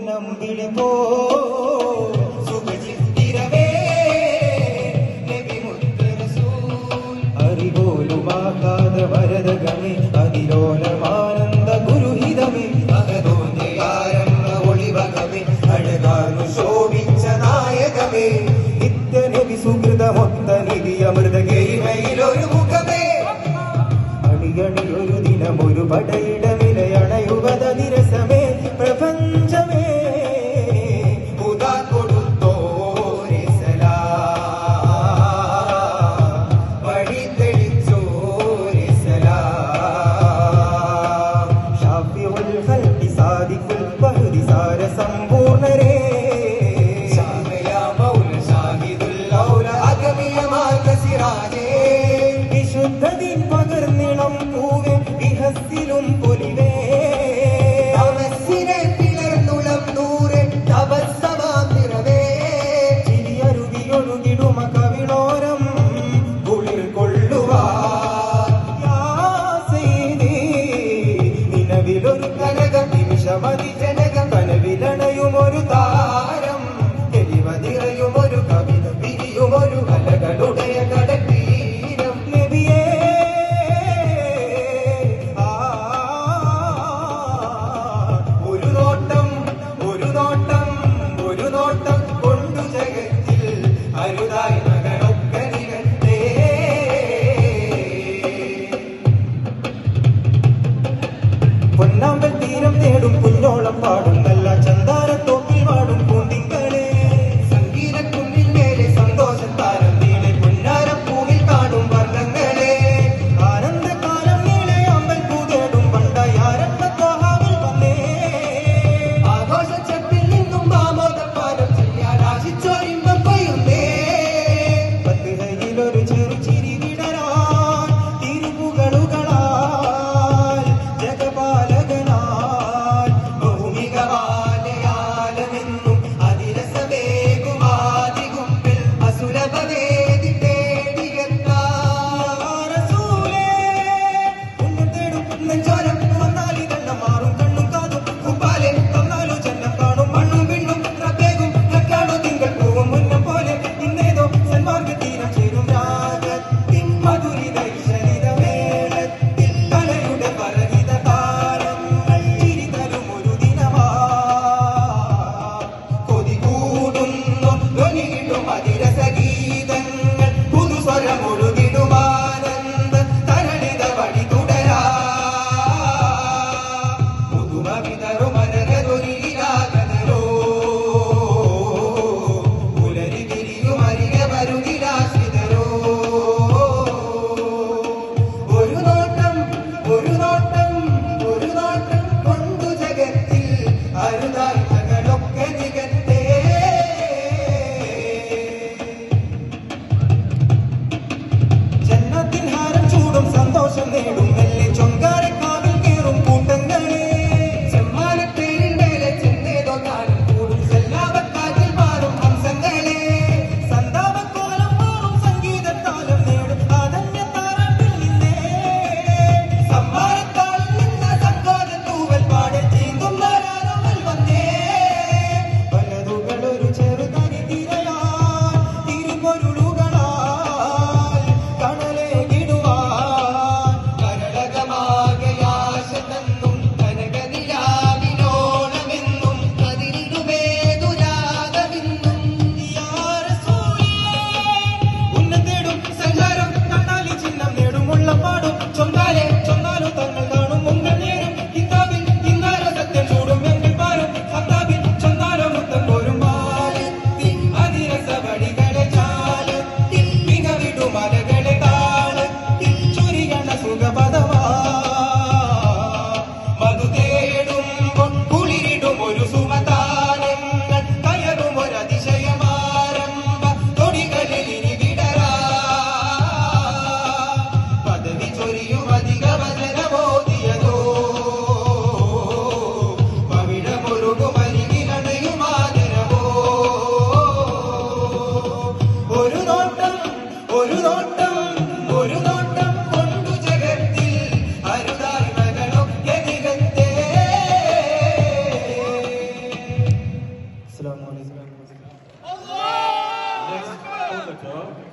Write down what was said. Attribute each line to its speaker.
Speaker 1: നമ്പിളി പോ സുഖചിത്തിരവേ നബി മുത്ത് റസൂൽ അറിവോലുമാകാത വരദഗമേ അതിലോലമാനന്ദ ഗുരുഹിതമേ അകതോന്റെ ആരംഭ ഒളിവകമേ അഴകാർന്നു ശോഭിച്ച നായകമേ നിത്യ നബി സുഹൃതമൊത്ത നിധി അമൃത ഗരിമയിലൊരു മുഖമേ അണിയണിയൊരു ദിനമൊരു പടയിടമിലയണയുവത നിരസമേ പ്രപഞ്ചമേ സമ്പൂർണരേ വിശുദ്ധതിൻ പകർന്നിളം പൂവേ വിഹസിലും പൊലിവേ മനസ്സിനെ പിളർന്നുളം ദൂരെ തപസ്സമാതിരവേ ചിരിയരുവിയൊഴുകിടുമ കവിളോരം കുളിർ കൊള്ളുവാ നിലവിലൊരു കനകം നിമിഷമതി ജനകം കനവിലണയുമൊരു താരം എരിവതിറയുമൊരു കവിത പിരിയുമൊരു അലകളുடைய കടത്തീരം നബിയേ ഒരു നോട്ടം ഒരു നോട്ടം ഒരു നോട്ടം കൊണ്ടു ജഗത്തിൽ അരുതായി മകനൊക്കെ നിരത്തേ പൊന്നാമ്പൽ തീരം തേടും കുഞ്ഞോളം പാടും നല്ല ചന്ദാരത്തോപ്പിൽ പാടും
Speaker 2: അസ്സലാമു അലൈക്കും.
Speaker 3: Next,